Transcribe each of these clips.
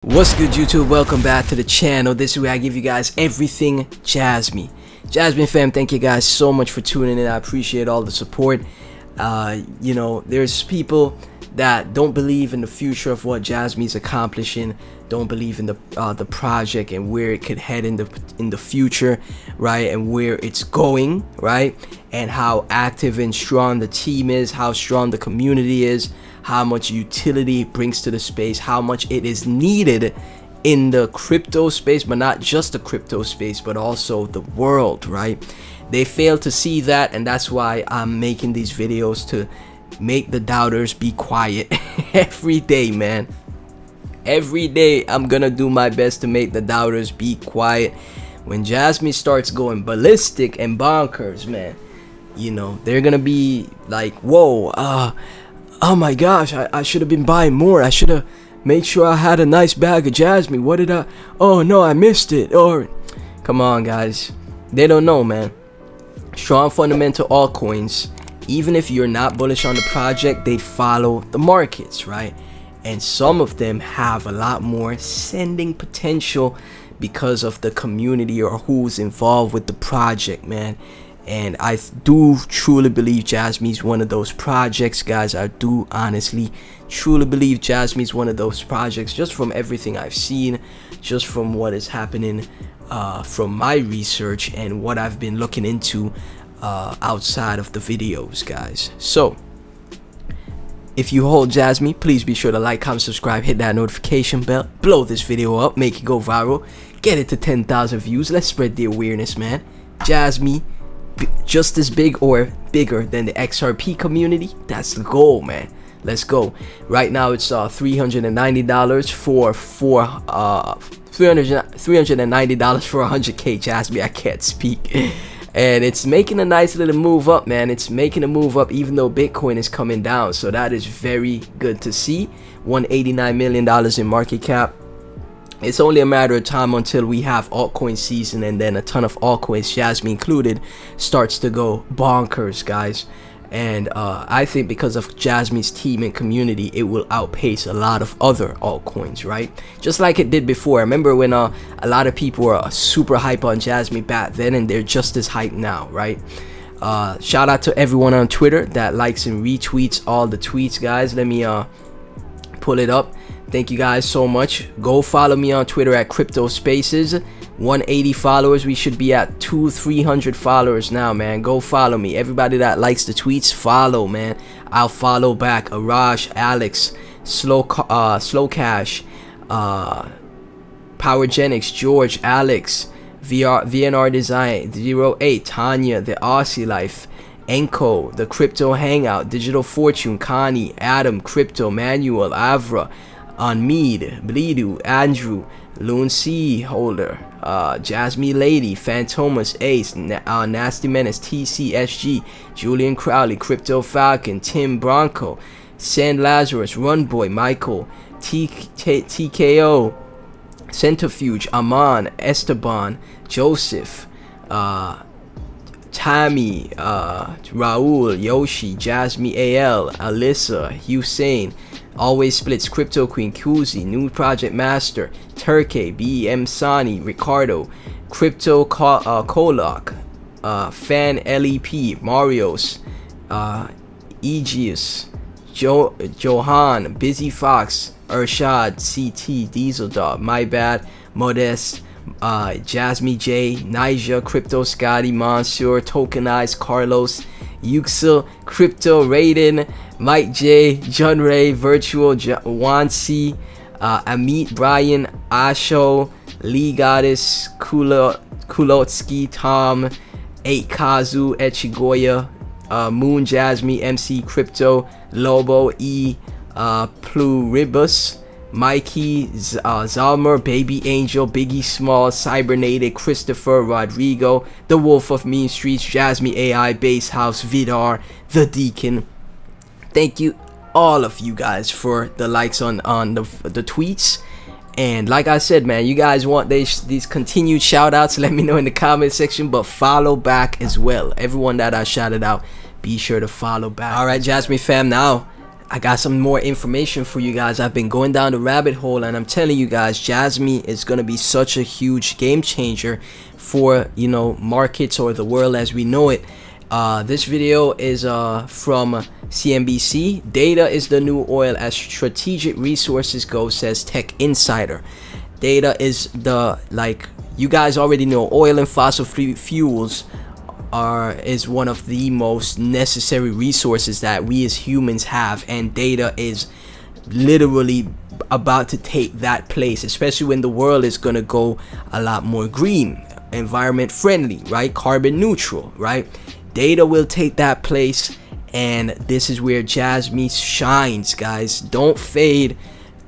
What's good, YouTube? Welcome back to the channel. This is where I give you guys everything Jasmy. Jasmine fam, thank you guys so much for tuning in. I appreciate all the support. There's people that don't believe in the future of what Jasmy's accomplishing, don't believe in the project and where it could head in the future, right? And where it's going, right? And how active and strong the team is, how strong the community is, how much utility it brings to the space, how much it is needed in the crypto space, but not just the crypto space, but also the world, right? They fail to see that, and that's why I'm making these videos, to make the doubters be quiet. Every day, man. Every day I'm gonna do my best to make the doubters be quiet. When Jasmine starts going ballistic and bonkers, man, they're gonna be like, whoa, oh my gosh, I should have been buying more. I should have made sure I had a nice bag of Jasmine. What did oh no, I missed it. Or come on, guys, they don't know, man. Strong fundamental altcoins, even if you're not bullish on the project, they follow the markets, right? And some of them have a lot more sending potential because of the community or who's involved with the project, man. And I do truly believe Jasmy's one of those projects, guys. I do honestly truly believe Jasmy's one of those projects, just from everything I've seen, just from what is happening, from my research and what I've been looking into outside of the videos, guys. So if you hold Jasmy, please be sure to like, comment, subscribe, hit that notification bell, blow this video up, make it go viral, get it to 10,000 views. Let's spread the awareness, man. Jasmy, just as big or bigger than the XRP community. That's the goal, man. Let's go. Right now it's $390 for $390 for 100k. Jasmy, I can't speak. And it's making a nice little move up, man. It's making a move up even though Bitcoin is coming down, so that is very good to see. $189 million in market cap. It's only a matter of time until we have altcoin season, and then a ton of altcoins, Jasmy included, starts to go bonkers, guys. And I think because of Jasmy's team and community, it will outpace a lot of other altcoins, right? Just like it did before. I remember when a lot of people were super hype on Jasmy back then, and they're just as hype now, right? Shout out to everyone on Twitter that likes and retweets all the tweets, guys. Let me pull it up. Thank you guys so much. Go follow me on Twitter at Crypto Spaces. 180 followers. We should be at 300 followers now, man. Go follow me. Everybody that likes the tweets, follow, man. I'll follow back. Arash, Alex, Slow Cash, Powergenics, George, Alex, VNR Design, 08, Tanya, The Aussie Life, Enko, The Crypto Hangout, Digital Fortune, Connie, Adam, Crypto, Manuel, Avra, on Mead, Bleedu, Andrew, Loon C Holder, Jasmy Lady, Phantomas, Ace, Nasty Menace, TCSG, Julian Crowley, Crypto Falcon, Tim Bronco, Sand Lazarus, Runboy, Michael, TKO, Centrifuge, Aman, Esteban, Joseph, Tammy, Raul, Yoshi, Jasmy AL, Alyssa, Hussein, Always Splits, Crypto Queen, Kuzi, New Project Master, Turkey, BM Sani, Ricardo, Crypto Kolak, Fan LEP, Marios, Aegeus, Johan, Busy Fox, Urshad, CT, Diesel Dog, My Bad, Modest, Jasmy J, Nija, Crypto Scotty, Monsieur, Tokenized, Carlos, Yuxil, Crypto Raiden, Mike J, John Ray, Virtual, Wansi, Amit, Brian, Asho, Lee Goddess, Kulotsky, Tom, 8 Kazu, Echigoya, Moon Jasmy, MC Crypto, Lobo, E, Pluribus, Mikey, Zalmer, Baby Angel, Biggie Small, Cybernated, Christopher, Rodrigo, The Wolf of Mean Streets, Jasmy AI, Base House, Vidar, The Deacon. Thank you, all of you guys, for the likes on the tweets. And like I said, man, you guys want these continued shout outs, let me know in the comment section, but follow back as well. Everyone that I shouted out, be sure to follow back. All right, Jasmy fam, now I got some more information for you guys. I've been going down the rabbit hole, and I'm telling you guys, Jasmy is gonna be such a huge game changer for, you know, markets or the world as we know it. This video is from CNBC. Data is the new oil as strategic resources go, says Tech Insider. Data is the, like, you guys already know, oil and fossil fuels is one of the most necessary resources that we as humans have, and data is literally about to take that place, especially when the world is gonna go a lot more green, environment friendly, right, carbon neutral, right? Data will take that place, and this is where Jasmy shines, guys. Don't fade,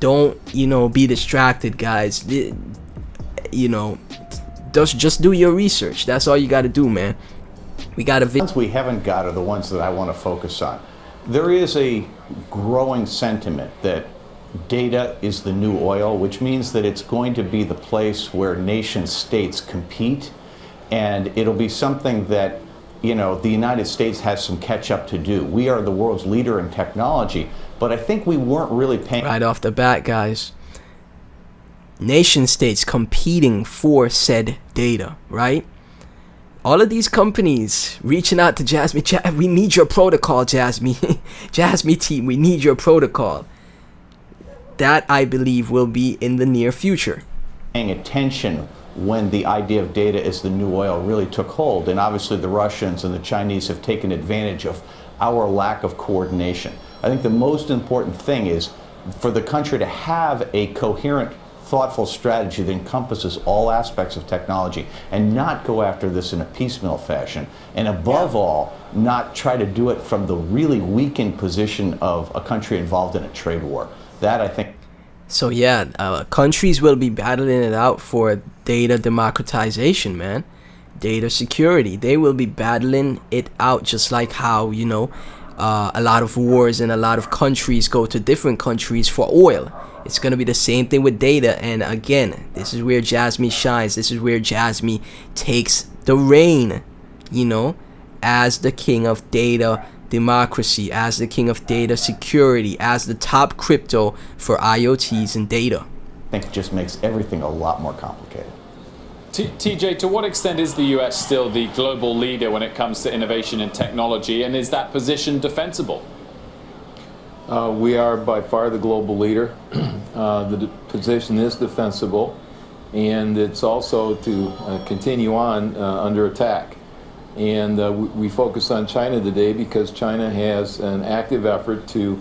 don't, you know, be distracted, guys. You know, just do your research. That's all you got to do, man. We got The ones we haven't got are the ones that I want to focus on. There is a growing sentiment that data is the new oil, which means that it's going to be the place where nation states compete, and it'll be something that, you know, the United States has some catch up to do. We are the world's leader in technology, but I think we weren't really paying right off the bat, guys. Nation states competing for said data, right? All of these companies reaching out to Jasmy. We need your protocol, Jasmy. Jasmy team, we need your protocol. That, I believe, will be in the near future. Paying attention when the idea of data as the new oil really took hold, and obviously the Russians and the Chinese have taken advantage of our lack of coordination. I think the most important thing is for the country to have a coherent, thoughtful strategy that encompasses all aspects of technology and not go after this in a piecemeal fashion, and above all, not try to do it from the really weakened position of a country involved in a trade war. That, I think. So yeah, countries will be battling it out for data democratization, man. Data security. They will be battling it out, just like how, you know, a lot of wars in a lot of countries go to different countries for oil. It's going to be the same thing with data. And again, this is where Jasmy shines. This is where Jasmy takes the reign, you know, as the king of data democracy, as the king of data security, as the top crypto for IoTs and data. I think it just makes everything a lot more complicated. TJ, to what extent is the US still the global leader when it comes to innovation and technology, and is that position defensible? We are by far the global leader. The position is defensible, and it's also to continue on under attack. And we focus on China today because China has an active effort to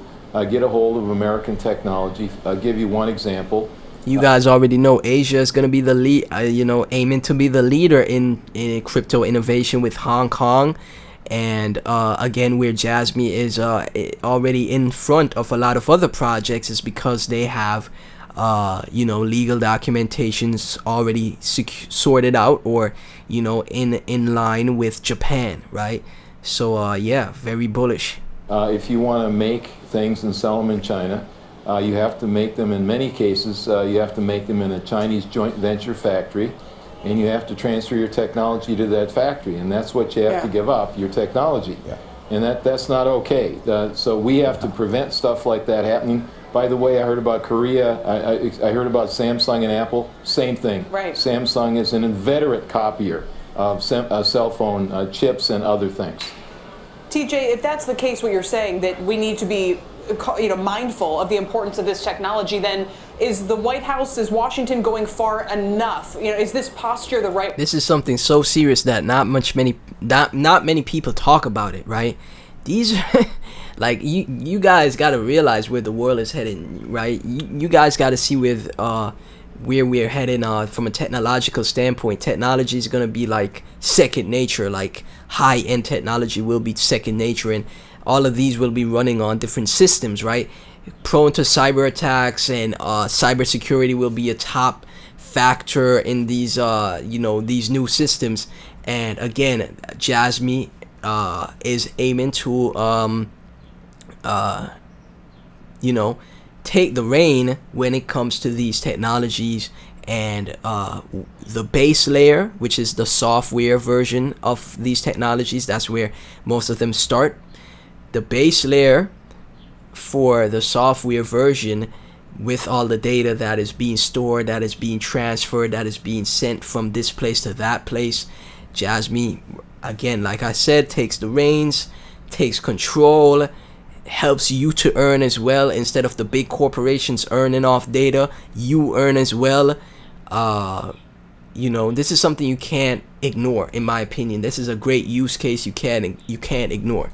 get a hold of American technology. I'll give you one example. You guys already know Asia is going to be the lead, you know, aiming to be the leader in crypto innovation with Hong Kong. And again, where Jasmy is already in front of a lot of other projects is because they have, you know, legal documentations already sorted out, or, you know, in line with Japan, right? So yeah, very bullish. If you want to make things and sell them in China, you have to make them, in many cases, you have to make them in a Chinese joint venture factory, and you have to transfer your technology to that factory, and that's what you have to give up, your technology. And that's not okay. So we have to prevent stuff like that happening. By the way, I heard about Korea, I heard about Samsung and Apple, same thing. Right. Samsung is an inveterate copier of cell phone chips and other things. TJ, if that's the case, what you're saying, that we need to be, you know, mindful of the importance of this technology, then is the White House, is Washington going far enough? You know, is this posture the right? This is something so serious that not many people talk about it, right? These like you guys got to realize where the world is heading, right? You guys got to see where we're heading from a technological standpoint. Technology is going to be like second nature, like high-end technology will be second nature, and all of these will be running on different systems, right? Prone to cyber attacks, and cybersecurity will be a top factor in these you know, these new systems. And again, Jasmy is aiming to you know, take the reign when it comes to these technologies. And the base layer, which is the software version of these technologies, that's where most of them start. The base layer for the software version with all the data that is being stored, that is being transferred, that is being sent from this place to that place. Jasmy, again, like I said, takes the reins, takes control, helps you to earn as well. Instead of the big corporations earning off data, you earn as well. You know, this is something you can't ignore, in my opinion. This is a great use case you can't ignore.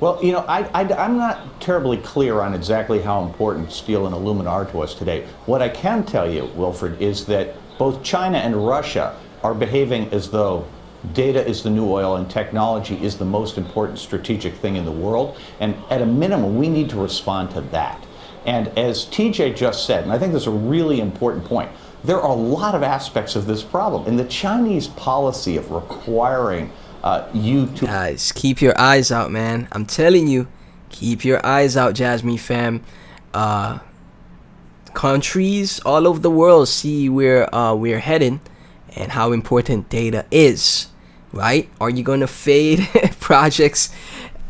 Well, you know, I'm not terribly clear on exactly how important steel and aluminum are to us today. What I can tell you, Wilfred, is that both China and Russia are behaving as though data is the new oil and technology is the most important strategic thing in the world. And at a minimum, we need to respond to that. And as TJ just said, and I think that's a really important point, there are a lot of aspects of this problem. And the Chinese policy of requiring you to... Guys, keep your eyes out, man. I'm telling you, keep your eyes out, Jasmine fam. Countries all over the world see where we're heading and how important data is, right? Are you going to fade projects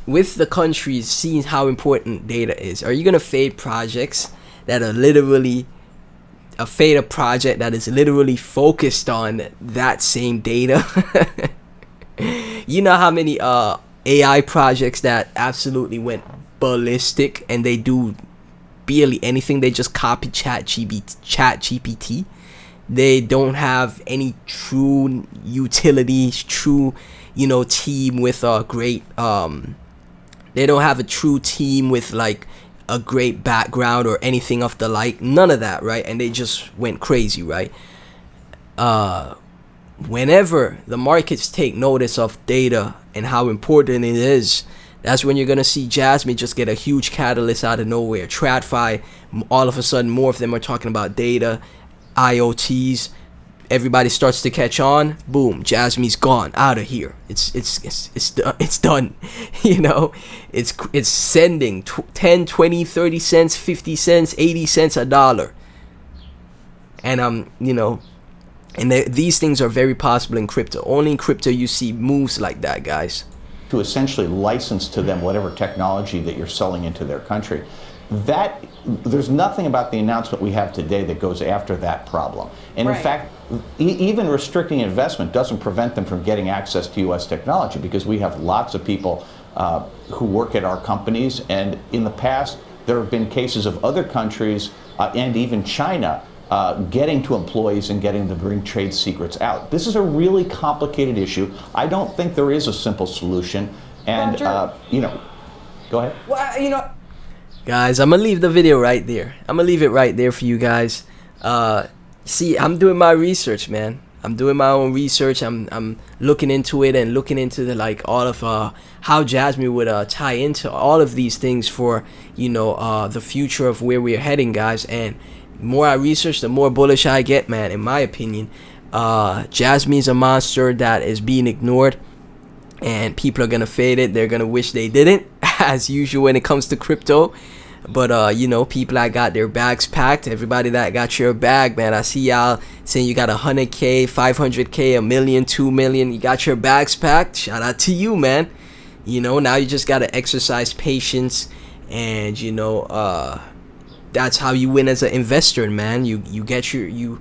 with the countries seeing how important data is? Are you going to fade projects that are literally... fade a project that is literally focused on that same data? You know how many AI projects that absolutely went ballistic and they do barely anything? They just copy chat GPT. They don't have any true utility, true, you know, team with a great they don't have a true team with like a great background or anything of the like. None of that, right? And they just went crazy, right? Whenever the markets take notice of data and how important it is, that's when you're gonna see Jasmine just get a huge catalyst out of nowhere. TradFi, all of a sudden more of them are talking about data, IoTs. Everybody starts to catch on. Boom, Jasmine's gone out of here. It's done. You know, it's sending 10, 20, 30 cents, 50 cents, 80 cents, a dollar. And you know, and these things are very possible in crypto. Only in crypto you see moves like that, guys. To essentially license to them whatever technology that you're selling into their country. That there's nothing about the announcement we have today that goes after that problem. And in fact, even restricting investment doesn't prevent them from getting access to U.S. technology, because we have lots of people who work at our companies. And in the past, there have been cases of other countries and even China getting to employees and getting them to bring trade secrets out. This is a really complicated issue. I don't think there is a simple solution. And, you know, go ahead. Well, you know, guys, I'm gonna leave the video right there. I'm gonna leave it right there for you guys. See, I'm doing my research, man. I'm doing my own research. I'm looking into it and looking into the like all of how Jasmine would tie into all of these things for, you know, the future of where we're heading, guys. And the more I research, the more bullish I get, man. In my opinion, Jasmine's a monster that is being ignored, and people are gonna fade it. They're gonna wish they didn't, as usual when it comes to crypto. But you know, people that got their bags packed, everybody that got your bag, man, I see y'all saying you got 100K, 500K, a million, 2 million, you got your bags packed. Shout out to you, man. You know, now you just gotta exercise patience, and you know, that's how you win as an investor, man. You get your you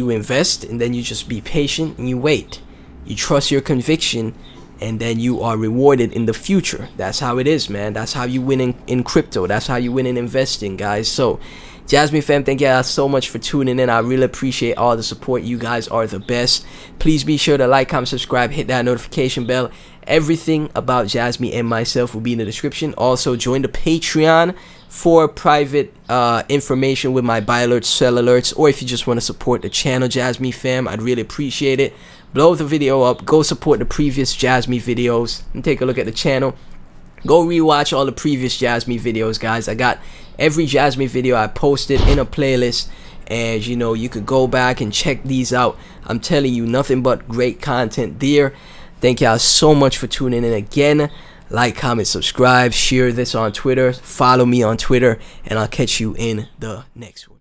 invest, and then you just be patient and you wait. You trust your conviction, and then you are rewarded in the future. That's how it is, man. That's how you win in crypto. That's how you win in investing, guys. So, Jasmine fam, thank you guys so much for tuning in. I really appreciate all the support. You guys are the best. Please be sure to like, comment, subscribe, hit that notification bell. Everything about Jasmine and myself will be in the description. Also, join the Patreon for private information with my buy alerts, sell alerts, or if you just want to support the channel, Jasmine fam, I'd really appreciate it. Blow the video up, go support the previous Jasmine videos, and take a look at the channel. Go rewatch all the previous Jasmine videos, guys. I got every Jasmine video I posted in a playlist, and you know, you could go back and check these out. I'm telling you, nothing but great content there. Thank y'all so much for tuning in again. Like, comment, subscribe, share this on Twitter, follow me on Twitter, and I'll catch you in the next one.